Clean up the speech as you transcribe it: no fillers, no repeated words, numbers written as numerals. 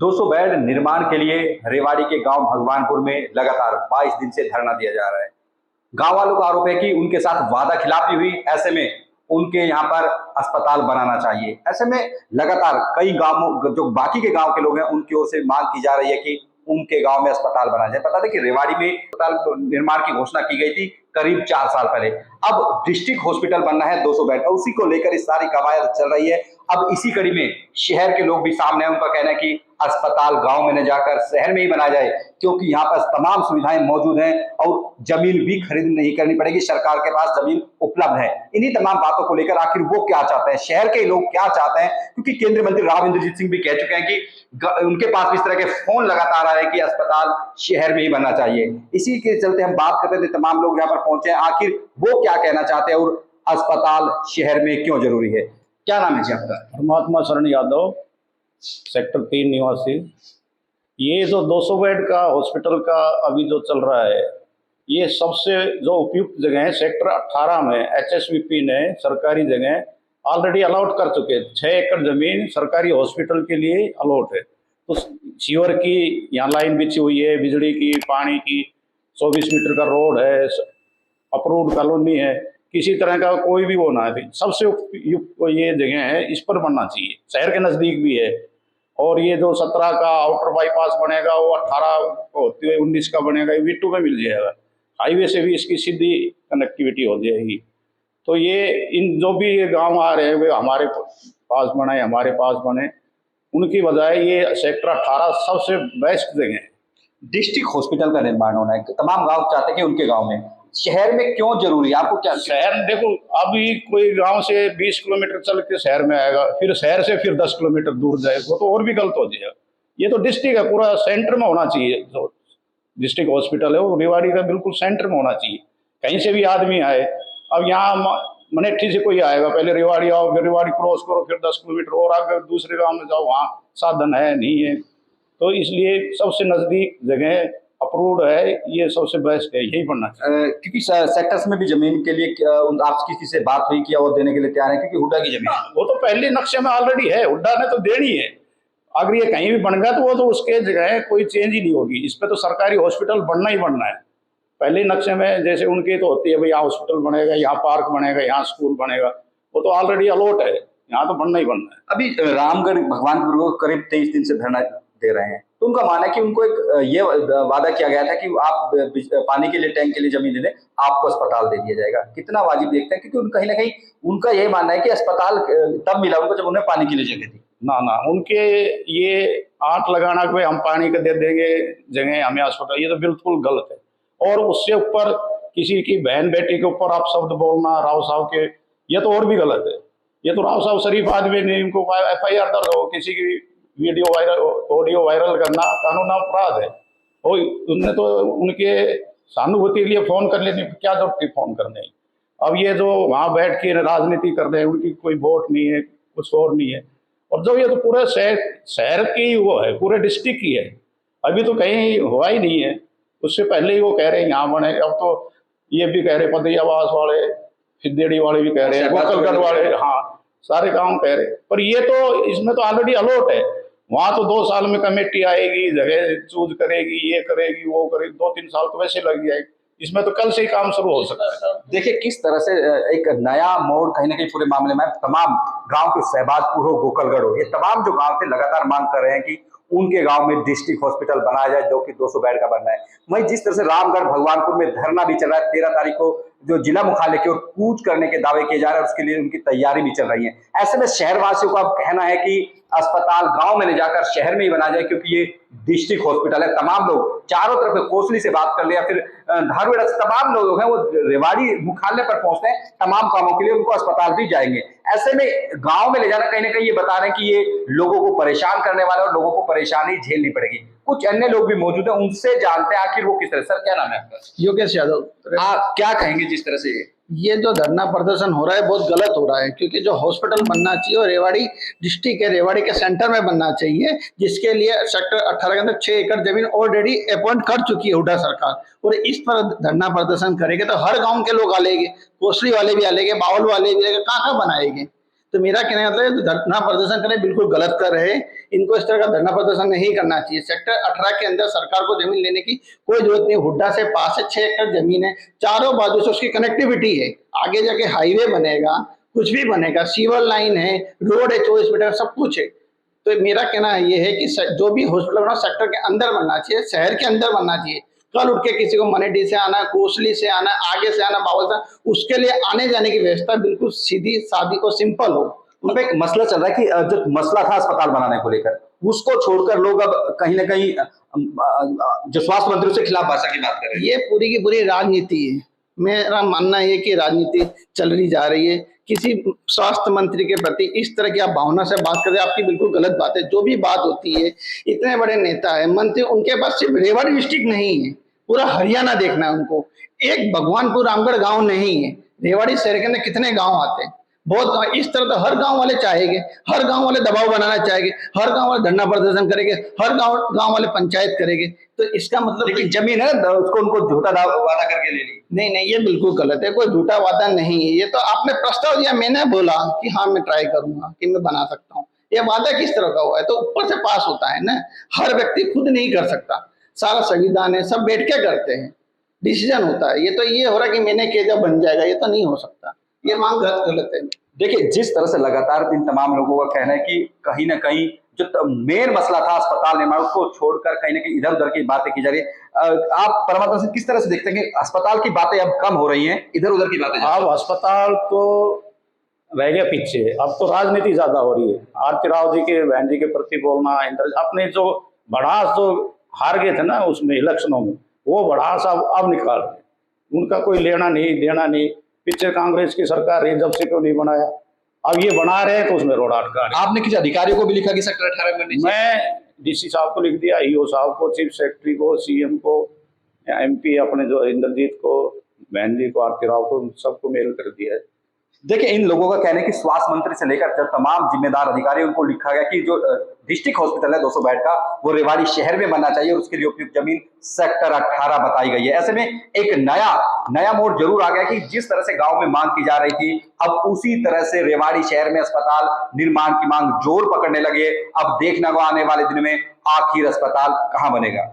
200 bed निर्माण के लिए रेवाड़ी के गांव भगवानपुर में लगातार 22 दिन से धरना दिया जा रहा है। गांव वालों का आरोप है कि उनके साथ वादा खिलाफी हुई, ऐसे में उनके यहाँ पर अस्पताल बनाना चाहिए। ऐसे में लगातार कई गांव, जो बाकी के गांव के लोग हैं, उनकी ओर से मांग की जा रही है कि उनके गांव में अस्पताल बना जाए। बता दें कि रेवाड़ी में अस्पताल निर्माण की घोषणा की गई थी करीब 4 साल पहले। अब डिस्ट्रिक्ट हॉस्पिटल बनना है 200 बेड, और उसी को लेकर इस सारी कवायद चल रही है। अब इसी कड़ी में शहर के लोग भी सामने हैं। उनका कहना है कि अस्पताल गांव में न जाकर शहर में ही बना जाए, क्योंकि यहाँ पर तमाम सुविधाएं मौजूद हैं और जमीन भी खरीद नहीं करनी पड़ेगी, सरकार के पास जमीन उपलब्ध है। इन्हीं तमाम बातों को लेकर आखिर वो क्या चाहते हैं, शहर के लोग क्या चाहते हैं, क्योंकि केंद्रीय मंत्री राव इंद्रजीत सिंह भी कह चुके हैं कि उनके पास इस तरह के फोन लगातार आ रहे हैं कि अस्पताल शहर में ही बनना चाहिए। इसी के चलते हम बात करते थे, तमाम लोग यहाँ पर पहुंचे हैं, आखिर वो क्या कहना चाहते हैं और अस्पताल शहर में क्यों जरूरी है। क्या नाम है जी आपका? परमात्मा शरण यादव, सेक्टर 3 निवासी। ये जो 200 बेड का हॉस्पिटल का अभी जो चल रहा है, ये सबसे जो उपयुक्त जगह है सेक्टर 18 में एचएसवीपी ने सरकारी जगह ऑलरेडी अलॉट कर चुके हैं। 6 एकड़ जमीन सरकारी हॉस्पिटल के लिए अलॉट है। तो सीवर की यहाँ लाइन बिछी हुई है, बिजली की, पानी की, 24 मीटर का रोड है, अप्रूव्ड कॉलोनी है, किसी तरह का कोई भी वो ना है। सबसे उपयुक्त ये जगह है, इस पर बनना चाहिए। शहर के नज़दीक भी है। और ये जो 17 का आउटर बाईपास बनेगा, वो 18 होते हुए 19 का बनेगा, ये V2 में मिल जाएगा। हाईवे से भी इसकी सीधी कनेक्टिविटी हो जाएगी। तो ये इन जो भी ये गाँव आ रहे हैं, वे हमारे पास बने, हमारे पास बने, उनकी बजाय ये सेक्टर 18 सबसे बेस्ट जगह है। डिस्ट्रिक्ट हॉस्पिटल का निर्माण होना है, तमाम गांव चाहते हैं कि उनके गांव में। शहर में क्यों जरूरी है, आपको क्या? शहर देखो, अभी कोई गांव से 20 किलोमीटर चल के शहर में आएगा, फिर शहर से फिर 10 किलोमीटर दूर जाएगा, वो तो और भी गलत हो जाएगा। ये तो डिस्ट्रिक्ट है, पूरा सेंटर में होना चाहिए। जो डिस्ट्रिक्ट हॉस्पिटल है वो रेवाड़ी का बिल्कुल सेंटर में होना चाहिए। कहीं से भी आदमी आए, अब यहाँ मनेठी से कोई आएगा, पहले रेवाड़ी आओ, फिर रेवाड़ी क्रॉस करो, फिर 10 किलोमीटर और आगे दूसरे गाँव में जाओ, वहाँ साधन है नहीं है। तो इसलिए सबसे नज़दीक जगह अप्रूव्ड है, ये सबसे बेस्ट है, यही बनना चाहिए। क्योंकि सेक्टर्स में भी जमीन के लिए आप किसी से बात हुई कि वो देने के लिए तैयार है, क्योंकि हुड्डा की जमीन है। वो तो पहले नक्शे में ऑलरेडी है, हुड्डा ने तो देनी है। अगर ये कहीं भी बन गया तो वो तो उसके जगह कोई चेंज ही नहीं होगी। इस पर तो सरकारी हॉस्पिटल बनना ही बनना है। पहले नक्शे में जैसे उनकी तो होती है, भाई यहाँ हॉस्पिटल बनेगा, यहाँ पार्क बनेगा, यहाँ स्कूल बनेगा, वो तो ऑलरेडी अलॉट है, यहाँ तो बनना ही बनना है। अभी रामगढ़ भगवानपुर को करीब 23 दिन से धरना दे रहे हैं, तो उनका मानना है कि उनको एक ये वादा किया गया था कि आप पानी के लिए टैंक के लिए जमीन दे दें, आपको अस्पताल दे दिया जाएगा। कितना वाजिब देखते हैं, क्योंकि कहीं ना कहीं उनका यही मानना है कि अस्पताल तब मिला उनको जब उन्हें पानी के लिए जगह थी। ना उनके ये आंट लगाना कि हम पानी का दे देंगे जगह हमें अस्पताल, ये तो बिल्कुल गलत है। और उससे ऊपर किसी की बहन बेटी के ऊपर आप शब्द बोलना राव साहब के, ये तो और भी गलत है। ये तो राव साहब शरीफ आदमी नहीं, इनको FIR दर्ज हो, किसी की वीडियो वायरल, ऑडियो वायरल करना कानून अपराध है। और उनने तो उनके सहानुभूति के लिए फोन कर लेनी, क्या जरूरत थी फोन करने। अब ये जो वहाँ बैठ के राजनीति कर रहे हैं, उनकी कोई वोट नहीं है, कुछ और नहीं है। और जो ये तो पूरे शहर की वो है, पूरे डिस्ट्रिक्ट की है, अभी तो कहीं हुआ ही नहीं है। उससे पहले ही वो कह रहे हैं यहाँ बने। अब तो ये भी कह रहे, पदयावास वाले, सिद्धेड़ी वाले भी कह रहे हैं, गोकलगढ़ वाले, हाँ सारे गाँव कह रहे हैं। पर ये तो इसमें तो ऑलरेडी अलॉट है। वहाँ तो 2 साल में कमेटी आएगी, जगह चूज करेगी, ये करेगी, वो करेगी, 2-3 साल तो वैसे लग जाएगी। इसमें तो कल से ही काम शुरू हो सकता है। देखिए किस तरह से एक नया मोड़ कहीं ना कहीं पूरे मामले में। तमाम गांव के सहबाजपुर हो, गोकलगढ़ हो, ये तमाम जो गांव थे लगातार मांग कर रहे हैं कि उनके गांव में डिस्ट्रिक्ट हॉस्पिटल बनाया जाए, जो कि 200 बेड का बनना है। वहीं जिस तरह से रामगढ़ भगवानपुर में धरना भी चल रहा है, 13 तारीख को जो जिला मुख्यालय की ओर कूच करने के दावे किए जा रहे हैं, उसके लिए उनकी तैयारी भी चल रही है। ऐसे में शहरवासियों का अब कहना है कि अस्पताल गांव में ले जाकर शहर में ही बना जाए, क्योंकि ये डिस्ट्रिक्ट हॉस्पिटल है। तमाम लोग चारों तरफ कोसली से बात कर ले या फिर धारवाड़ से तमाम लोग हैं, वो रेवाड़ी मुख्यालय पर पहुंचते हैं तमाम कामों के लिए, उनको अस्पताल भी जाएंगे। ऐसे में गांव में ले जाना कहीं ना कहीं ये बता रहे हैं कि ये लोगों को परेशान करने वाला, और लोगों को परेशानी झेलनी पड़ेगी। कुछ अन्य लोग भी मौजूद हैं, उनसे जानते हैं आखिर वो किस तरह। सर क्या नाम है आपका? योगेश यादव। आप क्या कहेंगे जिस तरह से ये जो धरना प्रदर्शन हो रहा है बहुत गलत हो रहा है, क्योंकि जो हॉस्पिटल बनना चाहिए और रेवाड़ी डिस्ट्रिक्ट है, रेवाड़ी के सेंटर में बनना चाहिए, जिसके लिए सेक्टर 18 के अंदर 6 एकड़ जमीन ऑलरेडी अपॉइंट कर चुकी है हुड्डा सरकार। और इस पर धरना प्रदर्शन करेंगे तो हर गांव के लोग आलेंगे, कोसली वाले भी आलेंगे, बावल वाले भी आलेंगे, कहाँ बनाएंगे। तो मेरा कहना मतलब है जो धरना प्रदर्शन करे बिल्कुल गलत कर रहे हैं। इनको इस तरह का धरना प्रदर्शन नहीं करना चाहिए। सेक्टर 18 के अंदर सरकार को जमीन लेने की कोई जरूरत नहीं। हुड्डा से पास है, 6 एकड़ जमीन है, चारों बाजू से उसकी कनेक्टिविटी है, आगे जाके हाईवे बनेगा, कुछ भी बनेगा, सीवर लाइन है, रोड है 24 मीटर, सब कुछ है। तो मेरा कहना ये है कि जो भी हॉस्पिटल बना सेक्टर के अंदर बनना चाहिए, शहर के अंदर बनना चाहिए। कल उठ के किसी को मनेडी से आना, कोसली से आना, आगे से आना, बावल से, उसके लिए आने जाने की व्यवस्था बिल्कुल सीधी सादी और सिंपल हो। अब एक मसला चल रहा है कि जो मसला था अस्पताल बनाने को लेकर, उसको छोड़कर लोग अब कहीं ना कहीं जो स्वास्थ्य मंत्री उसके खिलाफ भाषा की बात कर रहे हैं। ये पूरी की पूरी राजनीति है। मेरा मानना है कि राजनीति चल रही जा रही है। किसी स्वास्थ्य मंत्री के प्रति इस तरह की आप भावना से बात कर रहे हैं, आपकी बिल्कुल गलत बात है। जो भी बात होती है, इतने बड़े नेता है, मंत्री, उनके पास सिर्फ रेवाड़ी डिस्ट्रिक्ट नहीं है, पूरा हरियाणा देखना है उनको। एक भगवानपुर रामगढ़ गांव नहीं है। रेवाड़ी शहर के अंदर कितने गांव आते हैं, बहुत। इस तरह तो हर गांव वाले चाहेंगे, हर गांव वाले दबाव बनाना चाहेंगे, हर गांव वाले धरना प्रदर्शन करेंगे, हर गांव वाले पंचायत करेंगे। तो इसका मतलब लेकिन जमीन है उसको उनको झूठा वादा करके ले ली। नहीं, ये बिल्कुल गलत है। कोई झूठा वादा नहीं है। ये तो आपने प्रस्ताव दिया, मैंने बोला कि हाँ मैं ट्राई करूंगा कि मैं बना सकता हूँ। ये वादा किस तरह का हुआ है? तो ऊपर से पास होता है ना, हर व्यक्ति खुद नहीं कर सकता। सारा संविधान है, सब बैठ के करते हैं, डिसीजन होता है। ये तो ये हो रहा है कि मैंने किया जब बन जाएगा, ये तो नहीं हो सकता। ये मांग गलत है। देखिए, जिस तरह से लगातार इन तमाम लोगों का कहना है कि कहीं ना कहीं जो मेन मसला था अस्पताल निर्माण, उसको छोड़कर कहीं ना कहीं इधर उधर की बातें की जा रही है। आप परमात्मा से किस तरह से देखते हैं कि अस्पताल की बातें अब कम हो रही हैं, इधर उधर की बातें? अब अस्पताल तो रह गया पीछे, अब तो राजनीति ज्यादा हो रही है। आरती राव जी के, बहन जी के प्रति बोलना, अपने जो भड़ास जो हार गए थे ना उसमें इलेक्शनों में, वो भड़ास अब निकाल रहे हैं। उनका कोई लेना नहीं देना नहीं। पीछे कांग्रेस की सरकार रही, जब से क्यों नहीं बनाया, अब ये बना रहे हैं तो उसमें रोड अटका रहे। आपने किसी अधिकारियों को भी लिखा कि सेक्टर 18 में? मैं डीसी साहब को लिख दिया, ईओ साहब को, चीफ सेक्रेटरी को, सीएम को, एमपी अपने जो इंद्रजीत को, बहन जी को, आरती राव को, सबको मेल कर दिया है। देखिए, इन लोगों का कहना है कि स्वास्थ्य मंत्री से लेकर जो तमाम जिम्मेदार अधिकारी, उनको लिखा गया कि जो डिस्ट्रिक्ट हॉस्पिटल है 200 बेड का, वो रेवाड़ी शहर में बनना चाहिए और उसके लिए उपयुक्त जमीन सेक्टर 18 बताई गई है। ऐसे में एक नया मोड़ जरूर आ गया कि जिस तरह से गांव में मांग की जा रही थी, अब उसी तरह से रेवाड़ी शहर में अस्पताल निर्माण की मांग जोर पकड़ने लगी है। अब देखना होगा आने वाले दिनों में आखिर अस्पताल कहां बनेगा।